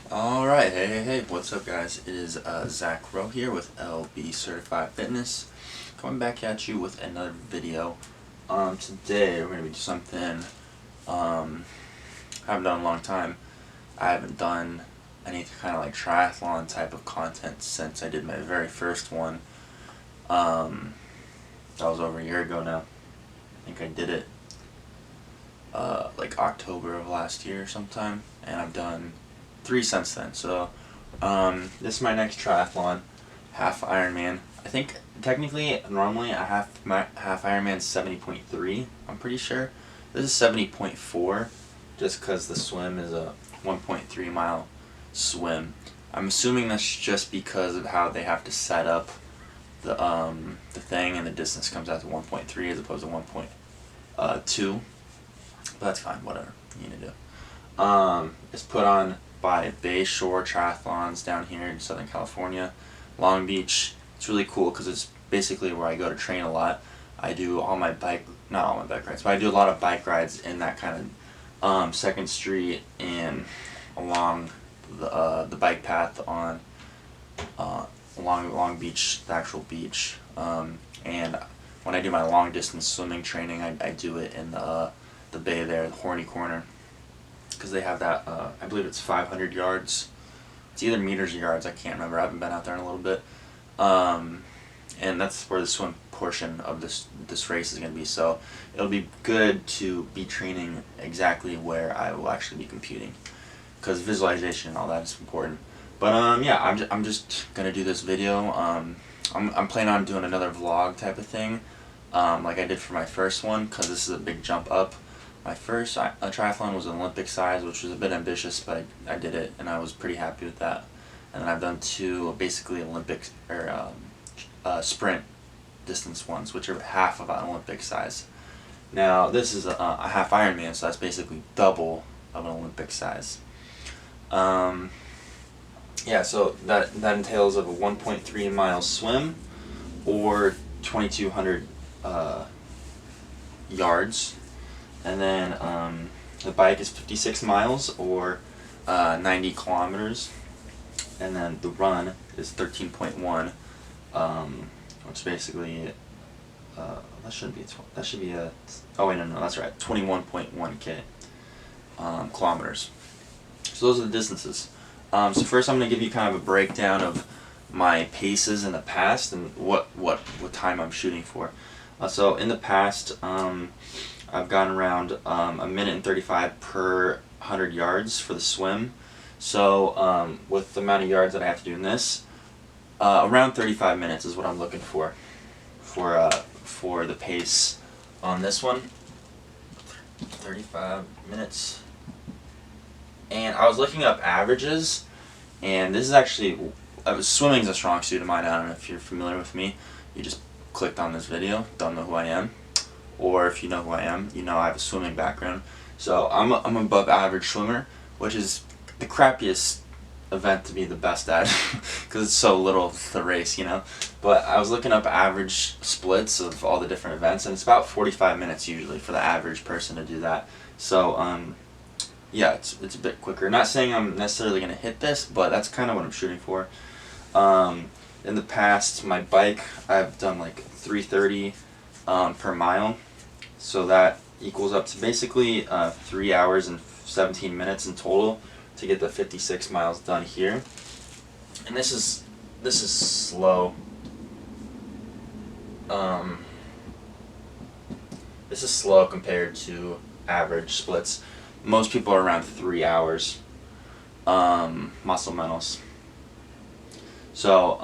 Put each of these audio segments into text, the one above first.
Alright, hey, what's up guys? It is Zach Rowe here with LB Certified Fitness, coming back at you with another video. Today we're going to be doing something I haven't done in a long time. I haven't done any kind of like triathlon type of content since I did my very first one. That was over a year ago now. I think I did it like October of last year sometime, and I've done 3 since then. So this is my next triathlon, Half Ironman. I think technically normally a half Ironman is 70.3. I'm pretty sure this is 70.4, just because the swim is a 1.3 mile swim. I'm assuming that's just because of how they have to set up the thing, and the distance comes out to 1.3 as opposed to 1.2. But that's fine, whatever you need to do. It's put on by Bay Shore Triathlons down here in Southern California, Long Beach. It's really cool because it's basically where I go to train a lot. I do all my not all my bike rides, but I do a lot of bike rides in that kind of 2nd Street and along the bike path on along Long Beach, the actual beach. And when I do my long distance swimming training, I do it in the bay there, the Horny Corner, because they have that, I believe it's 500 yards. It's either meters or yards, I can't remember. I haven't been out there in a little bit. And that's where the swim portion of this race is going to be. So it'll be good to be training exactly where I will actually be competing, because visualization and all that is important. But yeah, I'm just going to do this video. I'm planning on doing another vlog type of thing, like I did for my first one, because this is a big jump up. My first triathlon was an Olympic size, which was a bit ambitious, but I did it, and I was pretty happy with that. And then I've done 2 basically Olympic or sprint distance ones, which are half of an Olympic size. Now this is a half Ironman, so that's basically double of an Olympic size. Yeah, so that entails of a 1.3 mile swim or 2,200 yards. And then the bike is 56 miles or 90 kilometers. And then the run is 13.1, which basically, that shouldn't be that should be a, oh wait, no, that's right, 21.1 kilometers. So those are the distances. So first I'm going to give you kind of a breakdown of my paces in the past and what time I'm shooting for. So in the past, I've gone around a minute and 35 per 100 yards for the swim. So with the amount of yards that I have to do in this, around 35 minutes is what I'm looking for the pace on this one. 35 minutes. And I was looking up averages, and this is actually, swimming is a strong suit of mine. I don't know if you're familiar with me. You just clicked on this video, don't know who I am. Or if you know who I am, you know I have a swimming background. So I'm above average swimmer, which is the crappiest event to be the best at, because it's so little the race, you know. But I was looking up average splits of all the different events, and it's about 45 minutes usually for the average person to do that. So yeah, it's a bit quicker. Not saying I'm necessarily going to hit this, but that's kind of what I'm shooting for. In the past, my bike, I've done like 3:30 per mile. So that equals up to basically 3 hours and 17 minutes in total to get the 56 miles done here. And this is slow. This is slow compared to average splits. Most people are around 3 hours. Muscle mentals. So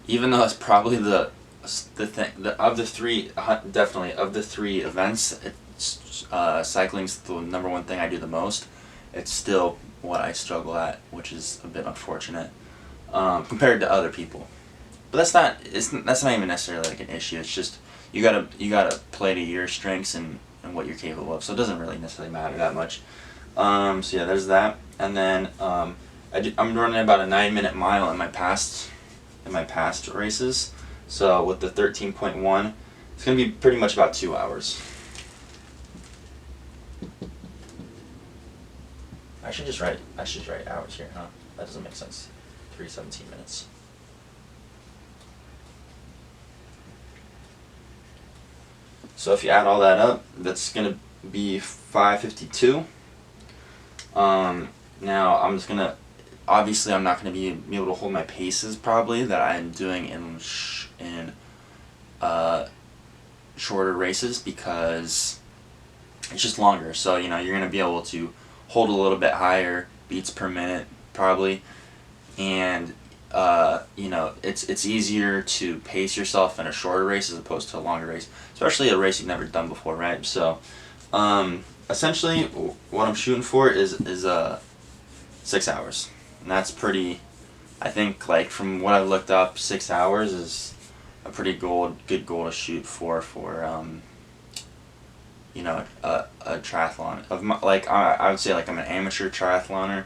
even though it's probably the thing of the 3, definitely of the 3 events, cycling's the number 1 thing I do the most. It's still what I struggle at, which is a bit unfortunate compared to other people. But that's not even necessarily like an issue. It's just you gotta play to your strengths and what you're capable of. So it doesn't really necessarily matter that much. So yeah, there's that. And then I'm running about a 9-minute mile in my past races. So with the 13.1, it's going to be pretty much about 2 hours. I should just write hours here, huh? That doesn't make sense. 3:17 minutes. So if you add all that up, that's gonna be 5:52. Now I'm just gonna, obviously I'm not gonna be able to hold my paces probably that I'm doing in shorter races, because it's just longer. So you're gonna be able to hold a little bit higher beats per minute probably, and it's easier to pace yourself in a shorter race as opposed to a longer race, especially a race you've never done before, right? So essentially what I'm shooting for is 6 hours, and that's pretty, I think, like, from what I've looked up, 6 hours is a pretty good goal to shoot for a triathlon. I would say, like, I'm an amateur triathloner,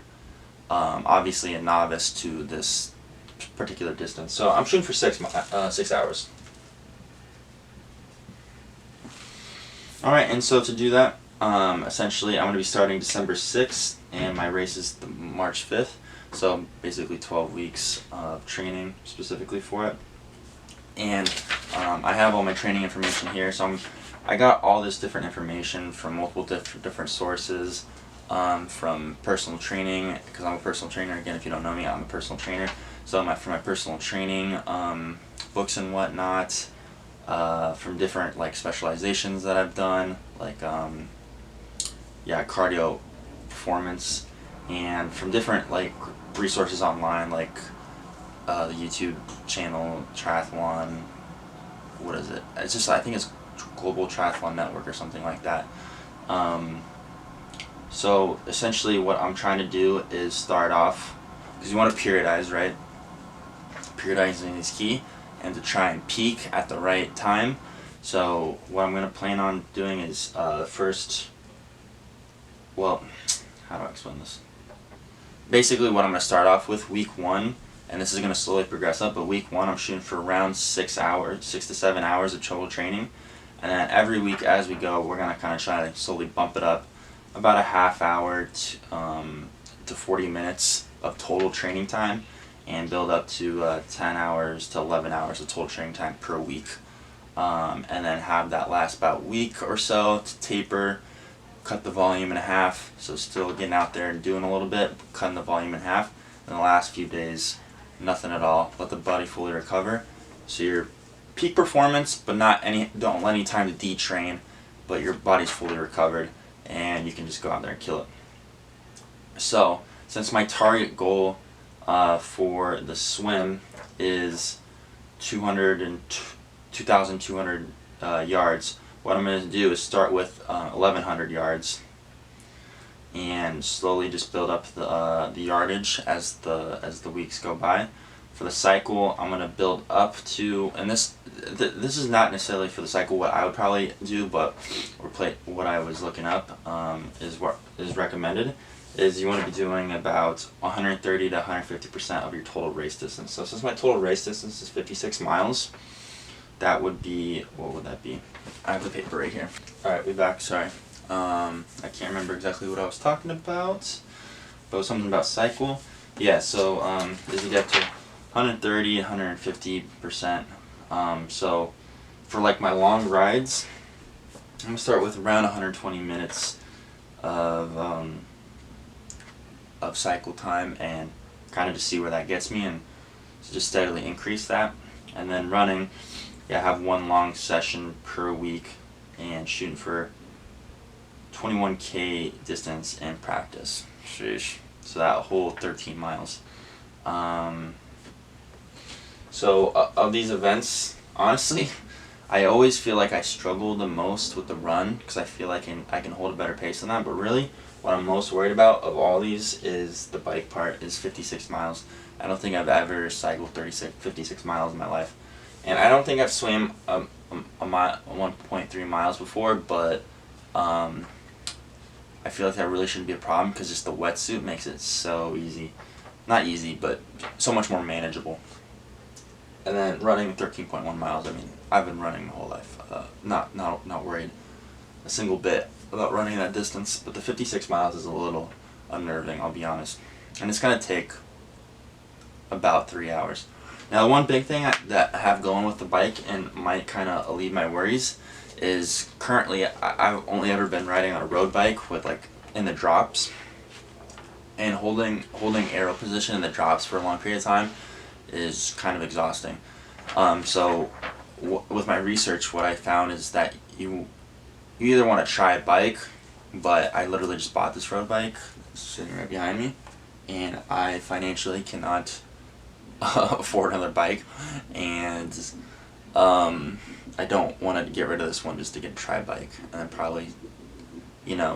obviously a novice to this particular distance. So I'm shooting for 6 hours. Alright, and so to do that, essentially I'm going to be starting December 6th, and my race is March 5th. So basically 12 weeks of training specifically for it. And I have all my training information here. So I got all this different information from multiple different sources, from personal training, because I'm a personal trainer. Again, if you don't know me, I'm a personal trainer. So for my personal training, books and whatnot, from different, like, specializations that I've done, like cardio performance, and from different, like, resources online, like the YouTube channel Triathlon, what is it? It's just, I think it's Global Triathlon Network or something like that. So essentially what I'm trying to do is start off, because you want to periodize, right? Periodizing is key, and to try and peak at the right time. So what I'm going to plan on doing is first, well, how do I explain this? Basically what I'm going to start off with, week 1, and this is going to slowly progress up, but week 1 I'm shooting for around 6 to 7 hours of total training. And then every week as we go, we're going to kind of try to slowly bump it up about a half hour to 40 minutes of total training time, and build up to 10 hours to 11 hours of total training time per week. And then have that last about week or so to taper, cut the volume in half, so still getting out there and doing a little bit, cutting the volume in half. And the last few days, nothing at all. Let the body fully recover. So your peak performance, but don't let any time to detrain, but your body's fully recovered, and you can just go out there and kill it. So since my target goal for the swim is 2,200 yards, what I'm going to do is start with 1,100 yards, and slowly just build up the yardage as the weeks go by. For the cycle, I'm going to build up to, and this is not necessarily for the cycle what I would probably do, but what I was looking up is what is recommended, is you want to be doing about 130 to 150% of your total race distance. So since my total race distance is 56 miles, that would be, what would that be? I have the paper right here. Alright, we're back, sorry. I can't remember exactly what I was talking about, but it was something about cycle. Yeah, so as you get to 130, 150%. So for, like, my long rides, I'm going to start with around 120 minutes of cycle time, and kind of just see where that gets me, and just steadily increase that. And then running, have one long session per week, and shooting for 21K distance in practice. Sheesh. So that whole 13 miles. So of these events, honestly, I always feel like I struggle the most with the run, because I feel like I can hold a better pace than that. But really, what I'm most worried about of all these is the bike part, is 56 miles. I don't think I've ever cycled 56 miles in my life. And I don't think I've swam a mile, 1.3 miles before, but I feel like that really shouldn't be a problem, because just the wetsuit makes it so easy. Not easy, but so much more manageable. And then running 13.1 miles, I mean, I've been running my whole life. Not worried a single bit about running that distance, but the 56 miles is a little unnerving, I'll be honest. And it's going to take about 3 hours. Now, the one big thing that I have going with the bike and might kind of alleviate my worries is currently I've only ever been riding on a road bike with like in the drops, and holding aero position in the drops for a long period of time is kind of exhausting. So with my research, what I found is that you either want to try a bike, but I literally just bought this road bike sitting right behind me, and I financially cannot afford another bike, and I don't want to get rid of this one just to get a tri bike, and then probably,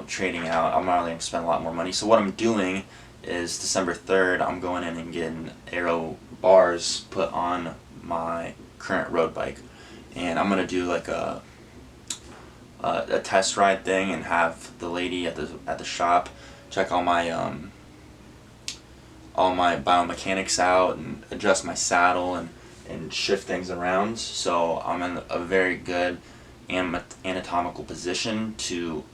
trading out. I'm not really going to spend a lot more money. So what I'm doing is December 3rd, I'm going in and getting aero bars put on my current road bike, and I'm going to do like a test ride thing and have the lady at the shop check all my biomechanics out and adjust my saddle and shift things around, so I'm in a very good anatomical position to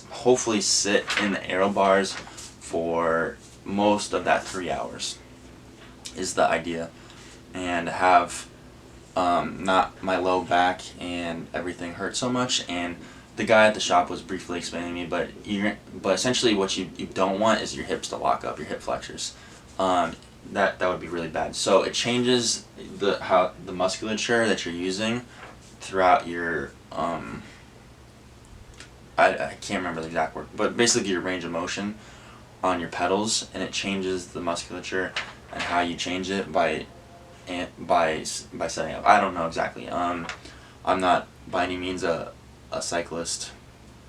hopefully sit in the aero bars for most of that 3 hours is the idea, and have not my low back and everything hurt so much. And the guy at the shop was briefly explaining to me, but essentially what you don't want is your hips to lock up, your hip flexors. That would be really bad. So it changes the musculature that you're using throughout your I can't remember the exact word, but basically your range of motion on your pedals, and it changes the musculature and how you change it by setting up. I don't know exactly. I'm not by any means a cyclist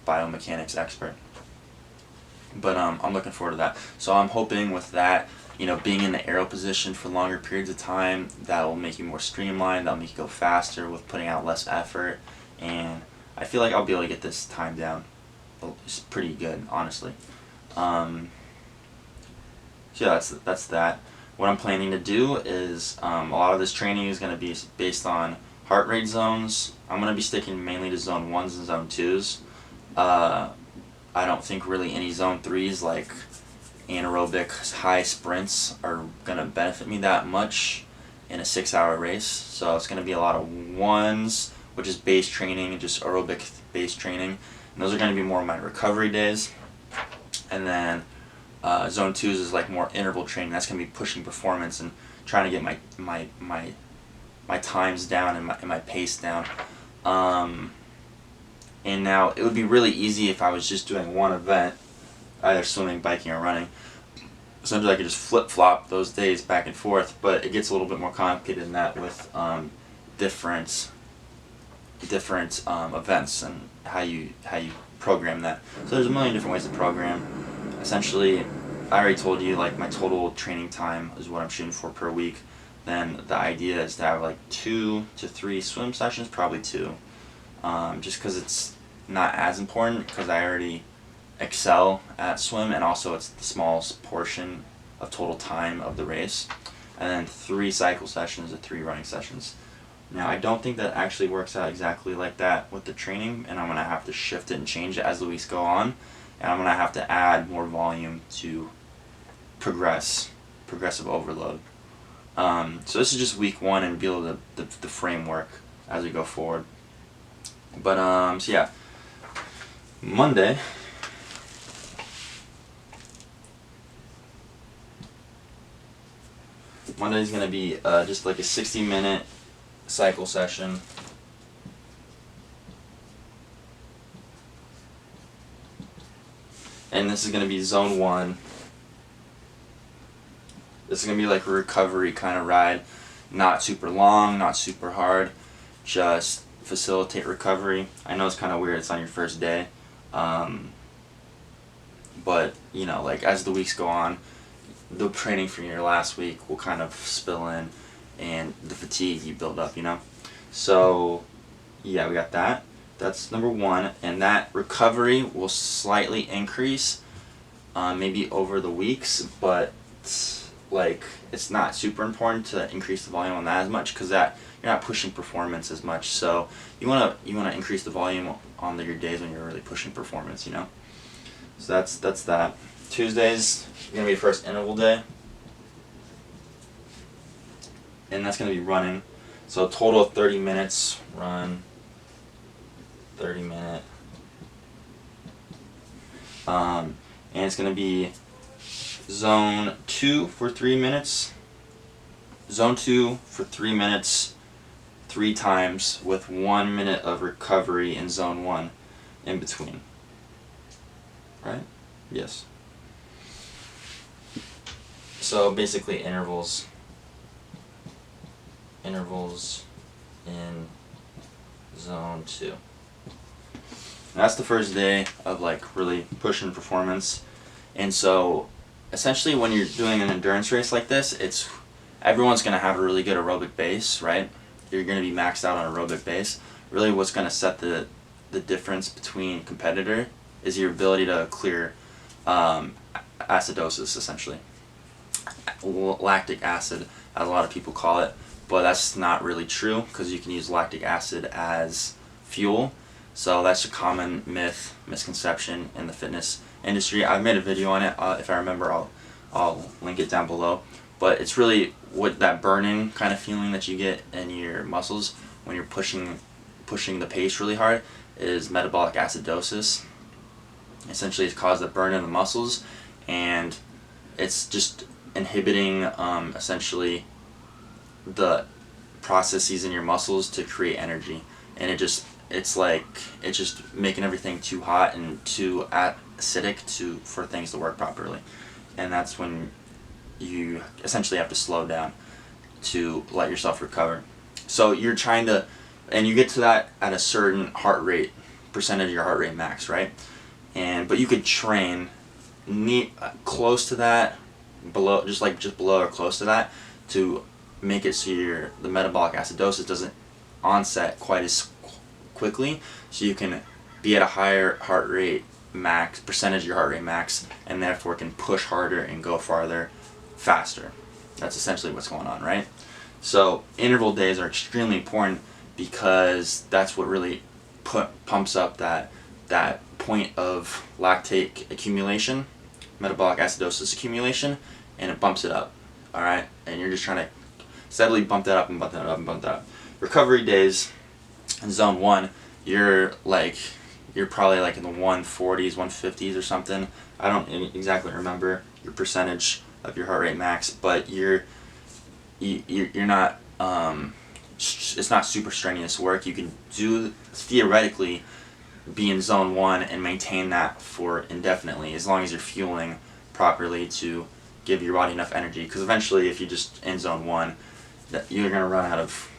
biomechanics expert, but I'm looking forward to that. So I'm hoping with that, being in the aero position for longer periods of time, that will make you more streamlined, that'll make you go faster with putting out less effort, and I feel like I'll be able to get this time down. It's pretty good, honestly. So yeah, that's that. What I'm planning to do is a lot of this training is going to be based on heart rate zones. I'm going to be sticking mainly to zone 1s and zone 2s. I don't think really any zone 3s like anaerobic high sprints are going to benefit me that much in a 6-hour race. So it's going to be a lot of 1s, which is base training and just aerobic base training. And those are going to be more of my recovery days. And then zone 2s is like more interval training. That's going to be pushing performance and trying to get my times down and my pace down. And now it would be really easy if I was just doing one event, either swimming, biking, or running. Essentially I could just flip-flop those days back and forth, but it gets a little bit more complicated than that with different events and how you program that. So there's a million different ways to program. Essentially, I already told you like my total training time is what I'm shooting for per week. Then the idea is to have like 2 to 3 swim sessions, probably 2, just because it's not as important because I already excel at swim, and also it's the smallest portion of total time of the race. And then 3 cycle sessions or 3 running sessions. Now I don't think that actually works out exactly like that with the training, and I'm going to have to shift it and change it as the weeks go on, and I'm going to have to add more volume to progressive overload. So this is just week 1 and build the framework as we go forward. But so yeah, Monday is going to be just like a 60-minute cycle session. And this is going to be zone 1. This is going to be like a recovery kind of ride. Not super long, not super hard. Just facilitate recovery. I know it's kind of weird, it's on your first day. But, like as the weeks go on, the training from your last week will kind of spill in, and the fatigue you build up, So, yeah, we got that. That's number 1, and that recovery will slightly increase, maybe over the weeks, but like it's not super important to increase the volume on that as much because that you're not pushing performance as much. So you wanna increase the volume on your days when you're really pushing performance, So that's that. Tuesday's gonna be the first interval day, and that's gonna be running. So a total of 30 minutes run, 30-minute, and it's gonna be zone 2 for 3 minutes. Zone 2 for 3 minutes, 3 times, with 1 minute of recovery in zone 1 in between. Right? Yes. So basically intervals in zone 2. And that's the first day of like really pushing performance. And so essentially when you're doing an endurance race like this, everyone's going to have a really good aerobic base, right? You're going to be maxed out on aerobic base. Really what's going to set the difference between competitor is your ability to clear acidosis, essentially. Lactic acid, as a lot of people call it, but that's not really true because you can use lactic acid as fuel. So that's a common myth, misconception in the fitness industry. I've made a video on it. If I remember, I'll link it down below. But it's really what that burning kind of feeling that you get in your muscles when you're pushing the pace really hard is metabolic acidosis. Essentially, it's caused the burn in the muscles, and it's just inhibiting essentially the processes in your muscles to create energy, and it's just making everything too hot and too acidic for things to work properly, and that's when you essentially have to slow down to let yourself recover. So you're trying to, and you get to that at a certain heart rate, percentage of your heart rate max, right? But you could train close to that, just below or close to that, to make it so the metabolic acidosis doesn't onset quite as quickly, so you can be at a higher heart rate max, percentage of your heart rate max, and therefore can push harder and go farther faster. That's essentially what's going on, right? So interval days are extremely important because that's what really pumps up that point of lactate accumulation, metabolic acidosis accumulation, and it bumps it up. All right, and you're just trying to steadily bump that up and bump that up and bump that up. Recovery days in zone 1, you're probably like in the 140s, 150s or something. I don't exactly remember your percentage of your heart rate max, but you're not it's not super strenuous work. You can theoretically be in zone 1 and maintain that for indefinitely, as long as you're fueling properly to give your body enough energy, because eventually if you're just in zone 1, you're going to run out of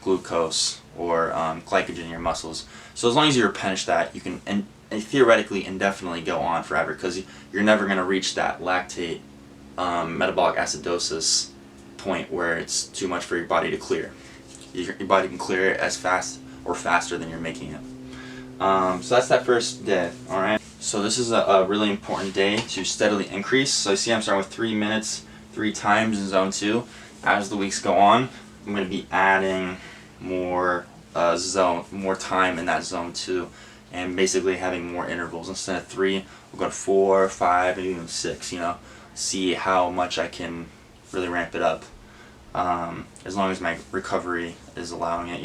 glucose or glycogen in your muscles. So as long as you replenish that, you can and theoretically indefinitely go on forever, because you're never going to reach that lactate metabolic acidosis point where it's too much for your body to clear. Your body can clear it as fast or faster than you're making it. So that's that first day, alright? So this is a really important day to steadily increase. So you see I'm starting with 3 minutes, 3 times in zone 2. As the weeks go on, I'm going to be adding more time in that zone 2, and basically having more intervals. Instead of 3, we'll go to 4, 5, and even 6, see how much I can really ramp it up, as long as my recovery is allowing it,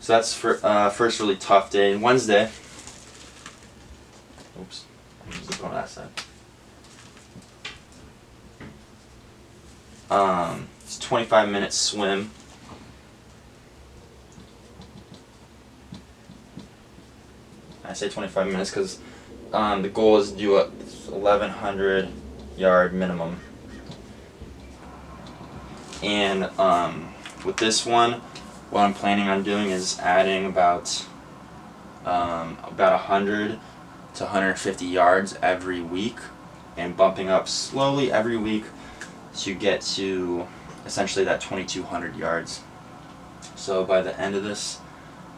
So that's for first really tough day. Wednesday. Oops. Let's go to that side. It's a 25-minute swim. I say 25 minutes because the goal is to do a 1,100 yard minimum. And with this one, what I'm planning on doing is adding about 100 to 150 yards every week, and bumping up slowly every week to get to essentially that 2,200 yards. So by the end of this,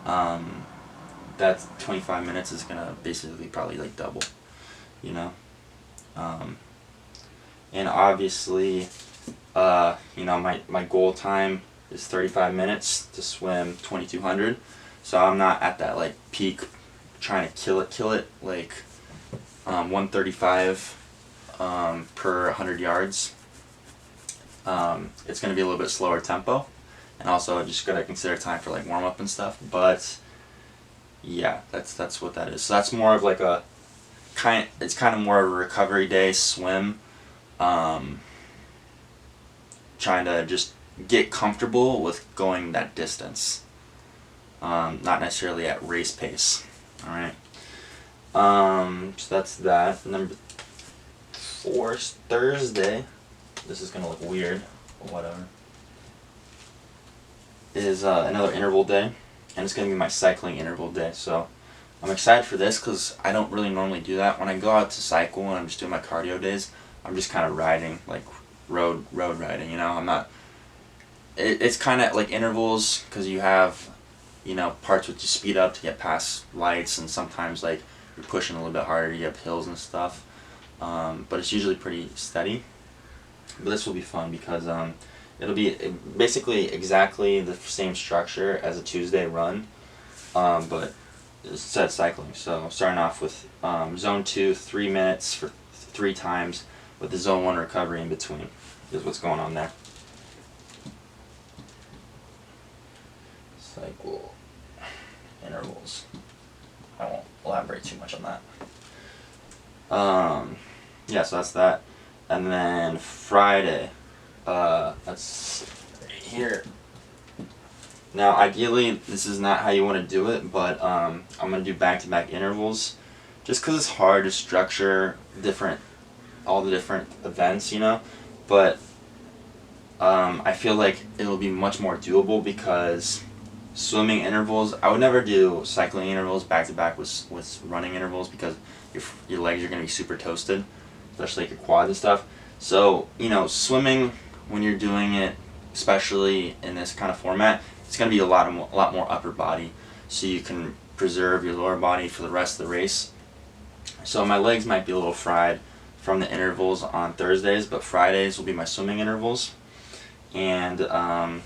that 25 minutes is gonna basically probably like double, and obviously, my goal time is 35 minutes to swim 2,200. So I'm not at that like peak trying to kill it like 135 per 100 yards. It's going to be a little bit slower tempo, and also just got to consider time for like warm up and stuff. But yeah, that's what that is. So that's more of like it's kind of more of a recovery day swim. Trying to just get comfortable with going that distance. Not necessarily at race pace. All right. So that's that. Number 4 is Thursday. This is gonna look weird, but whatever. Is another interval day, and it's gonna be my cycling interval day. So I'm excited for this because I don't really normally do that. When I go out to cycle and I'm just doing my cardio days, I'm just kind of riding, like road riding. You know, I'm not. It's kind of like intervals because you have, you know, parts which you speed up to get past lights, and sometimes like you're pushing a little bit harder to get up hills and stuff. But it's usually pretty steady. But this will be fun because it'll be basically exactly the same structure as a Tuesday run, but instead of cycling. So starting off with zone 2, 3 minutes for 3 times, with the zone 1 recovery in between is what's going on there. Cycle intervals. I won't elaborate too much on that. Yeah, so that's that. And then Friday, that's right here. Now, ideally, this is not how you want to do it, but I'm going to do back-to-back intervals just because it's hard to structure all the different events, you know, but I feel like it'll be much more doable because swimming intervals, I would never do cycling intervals back-to-back with running intervals because your legs are going to be super toasted, especially like your quads and stuff. So, you know, swimming, when you're doing it, especially in this kind of format, it's going to be a lot more upper body, so you can preserve your lower body for the rest of the race. So my legs might be a little fried from the intervals on Thursdays, but Fridays will be my swimming intervals. And I'm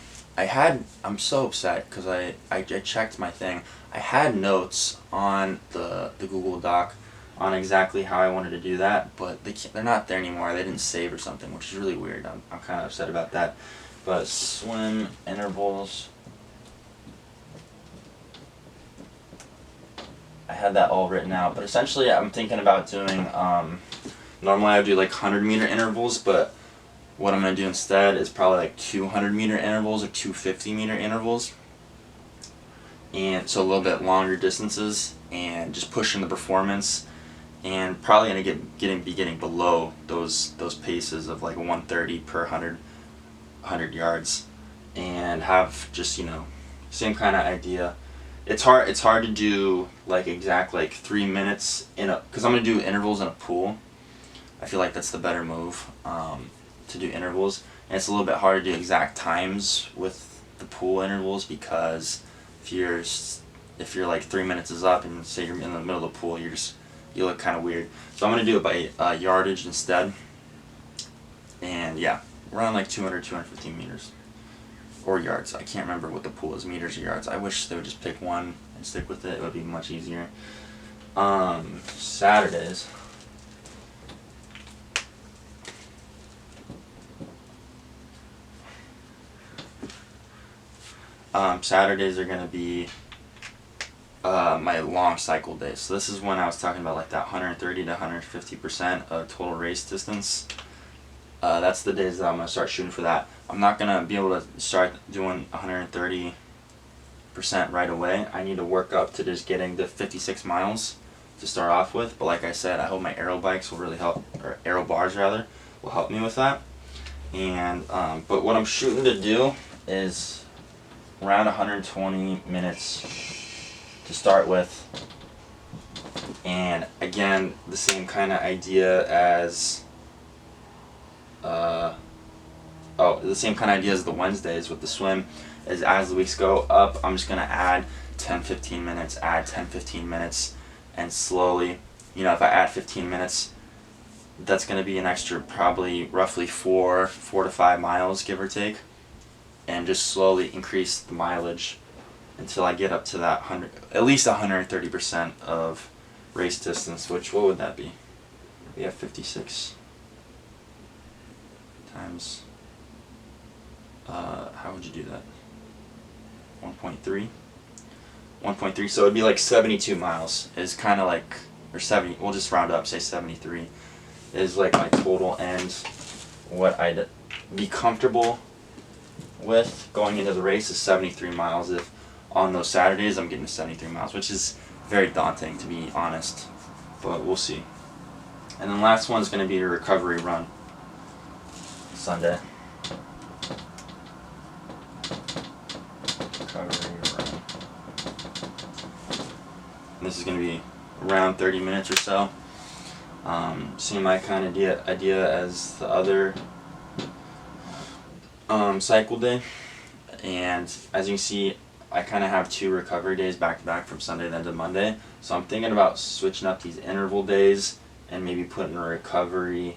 so upset because I checked my thing. I had notes on the Google Doc on exactly how I wanted to do that, but they're not there anymore. They didn't save or something, which is really weird. I'm kind of upset about that. But swim intervals, I had that all written out. But essentially, I'm thinking about doing. Normally, I would do like 100-meter intervals, but what I'm gonna do instead is probably like 200-meter intervals or 250-meter intervals, and so a little bit longer distances, and just pushing the performance. And probably gonna be getting below those paces of like 130 per 100 yards, and have just, you know, same kind of idea. It's hard to do like exact like 3 minutes because I'm gonna do intervals in a pool. I feel like that's the better move to do intervals, and it's a little bit hard to do exact times with the pool intervals because if you're like 3 minutes is up and say you're in the middle of the pool, you look kind of weird. So I'm going to do it by yardage instead. And yeah, around like 250 meters. Or yards. I can't remember what the pool is, meters or yards. I wish they would just pick one and stick with it. It would be much easier. Saturdays. Saturdays are going to be my long cycle days. So this is when I was talking about like that 130 to 150% of total race distance. That's the days that I'm going to start shooting for that. I'm not going to be able to start doing 130% right away. I need to work up to just getting to 56 miles to start off with. But like I said, I hope my aero bikes will really help, or aero bars rather, will help me with that. And but what I'm shooting to do is around 120 minutes to start with, and again the same kind of idea as the same kind of idea as the Wednesdays with the swim. Is as the weeks go up, I'm just gonna add 10-15 minutes, add 10-15 minutes, and slowly, you know, if I add 15 minutes, that's gonna be an extra probably roughly 4 to 5 miles, give or take, and just slowly increase the mileage until I get up to that at least 130% of race distance, which, what would that be? we have 56 times, how would you do that? 1.3? 1.3, so it'd be like 72 miles is kind of like, or 70, we'll just round up, say 73, is like my total, and what I'd be comfortable with going into the race is 73 miles. If on those Saturdays I'm getting to 73 miles, which is very daunting, to be honest, but we'll see. And then last one's going to be a recovery run Sunday. Recovery run. And this is going to be around 30 minutes or so. Same my kind of idea as the other cycle day. And as you can see, I kind of have 2 recovery days back to back from Sunday then to Monday. So I'm thinking about switching up these interval days and maybe putting a recovery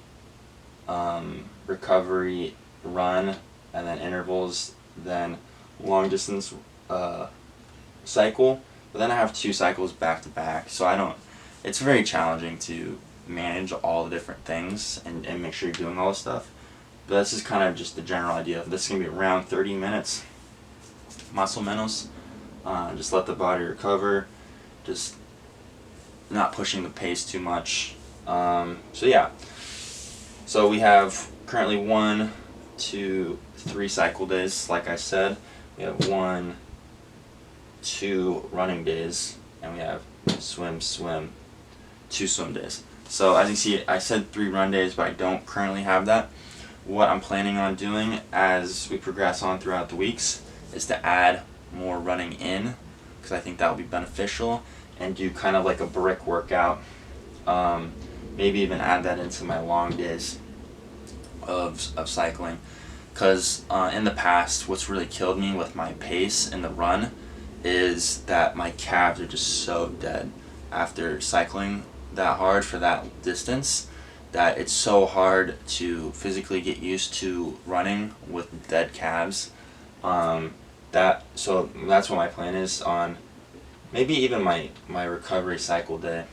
run and then intervals, then long distance cycle. But then I have 2 cycles back to back, so it's very challenging to manage all the different things and make sure you're doing all this stuff. But this is kind of just the general idea. This is going to be around 30 minutes, más o menos. Just let the body recover, just not pushing the pace too much. So yeah, so we have currently 1, 2, 3 cycle days, like I said. We have 1, 2 running days, and we have swim, 2 swim days. So as you see, I said 3 run days, but I don't currently have that. What I'm planning on doing as we progress on throughout the weeks is to add more running in, because I think that will be beneficial, and do kind of like a brick workout. Maybe even add that into my long days of cycling, because in the past what's really killed me with my pace in the run is that my calves are just so dead after cycling that hard for that distance, that it's so hard to physically get used to running with dead calves. So that's what my plan is on maybe even my recovery cycle day.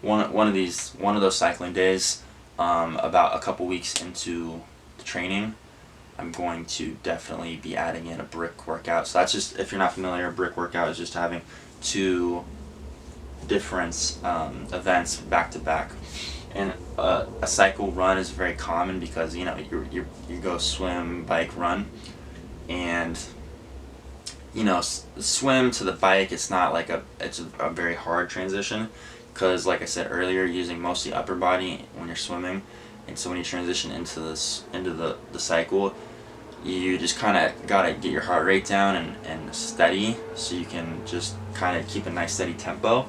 One of those cycling days, about a couple weeks into the training, I'm going to definitely be adding in a brick workout. So that's just, if you're not familiar, a brick workout is just having 2 different events back to back. And a cycle run is very common because you go swim, bike, run, and swim to the bike. It's not like it's a very hard transition, because like I said earlier, you're using mostly upper body when you're swimming, and so when you transition into the cycle, you just kind of gotta get your heart rate down and steady, so you can just kind of keep a nice steady tempo,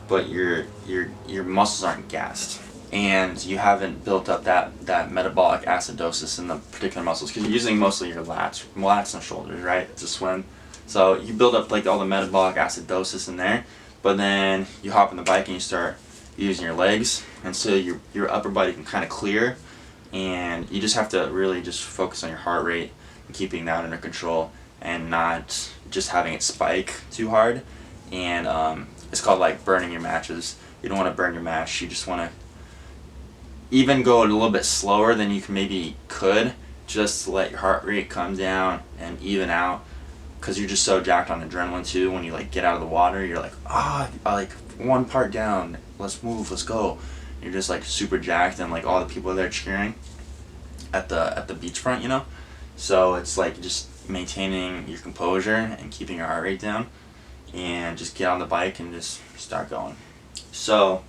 but your muscles aren't gassed, and you haven't built up that metabolic acidosis in the particular muscles, because you're using mostly your lats and shoulders, right, to swim. So you build up like all the metabolic acidosis in there, but then you hop on the bike and you start using your legs, and so your upper body can kind of clear, and you just have to really just focus on your heart rate and keeping that under control, and not just having it spike too hard. And it's called like burning your matches. You don't want to burn your mash. You just want to even go a little bit slower than you could, just to let your heart rate come down and even out, because you're just so jacked on adrenaline too. When you like get out of the water, you're like, like 1 part down, let's move, let's go. You're just like super jacked, and like all the people are there cheering at the beachfront, So it's like just maintaining your composure and keeping your heart rate down, and just get on the bike and just start going. So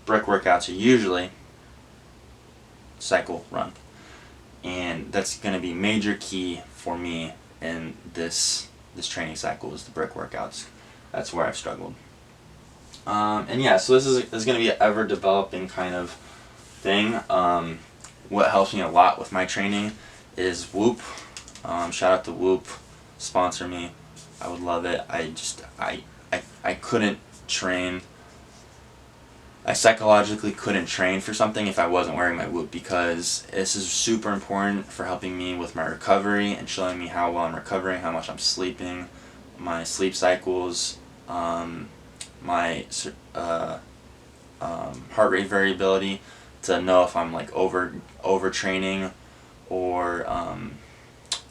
brick workouts are usually cycle, run, and that's going to be major key for me in this training cycle, is the brick workouts. That's where I've struggled. And yeah, so this is going to be an ever developing kind of thing. What helps me a lot with my training is Whoop. Shout out to Whoop, sponsor me. I would love it. I couldn't train. I psychologically couldn't train for something if I wasn't wearing my Whoop, because this is super important for helping me with my recovery and showing me how well I'm recovering, how much I'm sleeping, my sleep cycles, my heart rate variability to know if I'm like overtraining or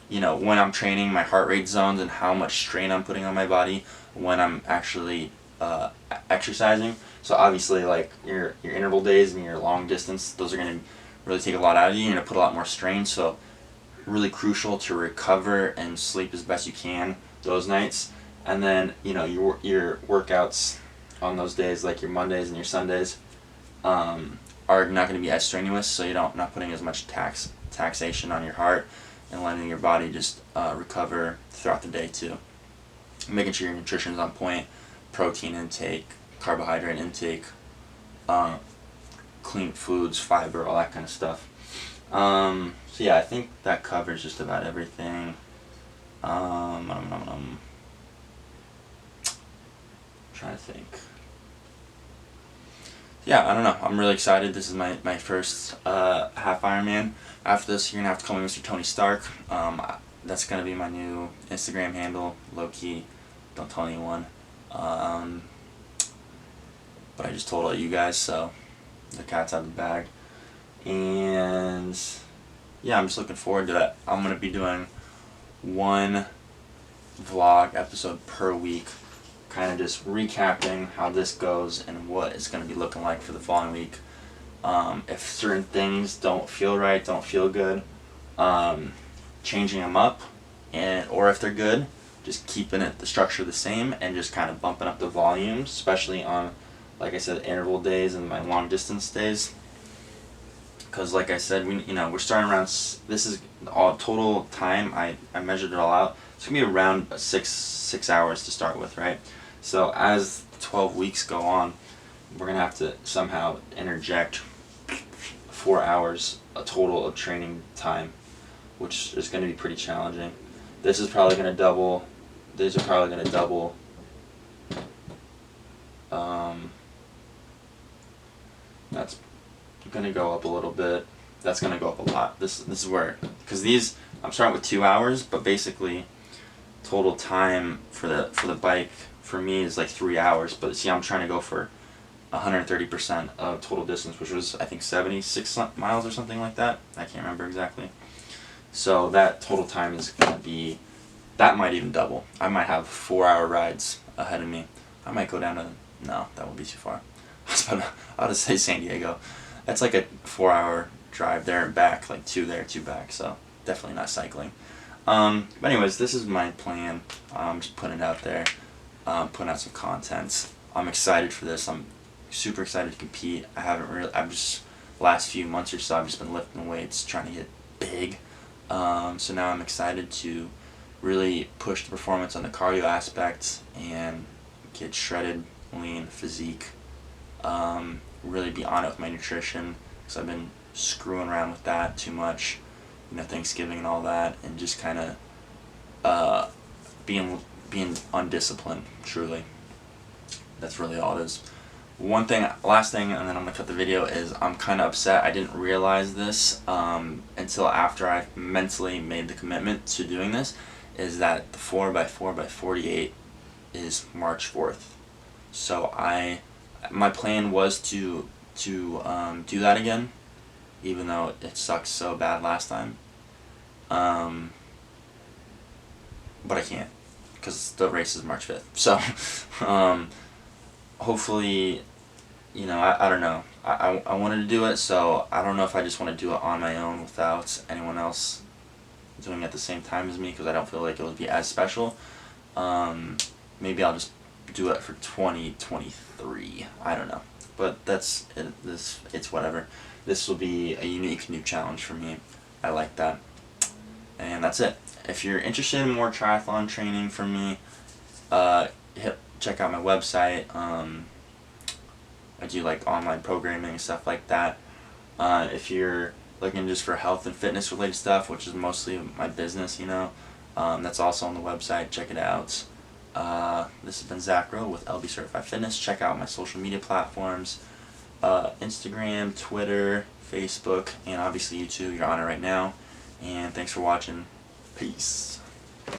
you know, when I'm training, my heart rate zones and how much strain I'm putting on my body when I'm actually exercising. So obviously, like your interval days and your long distance, those are going to really take a lot out of you. You're going to put a lot more strain. So really crucial to recover and sleep as best you can those nights. And then, you know, your workouts on those days, like your Mondays and your Sundays, are not going to be as strenuous. So you don't not putting as much taxation on your heart and letting your body just recover throughout the day too. Making sure your nutrition is on point, protein intake, carbohydrate intake, clean foods, fiber, all that kind of stuff. So yeah, I think that covers just about everything. I'm trying to think. Yeah, I don't know. I'm really excited. This is my first half Ironman. After this, you're going to have to call me Mr. Tony Stark. That's going to be my new Instagram handle, low-key. Don't tell anyone. But I just told all you guys, so the cat's out of the bag. And yeah, I'm just looking forward to that. I'm going to be doing one vlog episode per week, kind of just recapping how this goes and what it's going to be looking like for the following week. If certain things don't feel right, don't feel good, changing them up, or if they're good, just keeping the structure the same and just kind of bumping up the volumes, especially on, like I said, interval days and my long distance days. Because like I said, we're starting around, this is all total time, I measured it all out. It's going to be around six hours to start with, right? So as 12 weeks go on, we're going to have to somehow interject 4 hours a total of training time, which is going to be pretty challenging. This is probably going to double. These are probably going to double. That's going to go up a little bit. That's going to go up a lot. This is where, because these, I'm starting with 2 hours, but basically total time for the bike for me is like 3 hours. But see, I'm trying to go for 130% of total distance, which was I think 76 miles or something like that. I can't remember exactly. So that total time is going to be, that might even double. I might have 4-hour rides ahead of me. I might go down to, no, that would be too far. I'll just say San Diego. That's like a 4-hour drive there and back, like 2 there, 2 back, so definitely not cycling. But anyways, this is my plan. I'm just putting it out there, putting out some content. I'm excited for this. I'm super excited to compete. I've just, last few months or so, I've just been lifting weights, trying to get big. So now I'm excited to really push the performance on the cardio aspect and get shredded, lean, physique. Really be on it with my nutrition, because I've been screwing around with that too much, Thanksgiving and all that, and just kind of being undisciplined, truly. That's really all it is. Last thing, and then I'm going to cut the video, is I'm kind of upset I didn't realize this until after I mentally made the commitment to doing this, is that the 4x4x48 is March 4th. So my plan was to do that again, even though it sucked so bad last time. But I can't, because the race is March 5th. So hopefully, I don't know. I wanted to do it, so I don't know if I just want to do it on my own without anyone else doing it at the same time as me, because I don't feel like it would be as special. Maybe I'll just do it for 2023. I don't know. But that's it. It's whatever. This will be a unique new challenge for me. I like that. And that's it. If you're interested in more triathlon training from me, check out my website. I do like online programming and stuff like that. If you're looking just for health and fitness related stuff, which is mostly my business, that's also on the website. Check it out. This has been Zach Rowe with LB Certified Fitness. Check out my social media platforms, Instagram, Twitter, Facebook, and obviously YouTube. You're on it right now. And thanks for watching. Peace.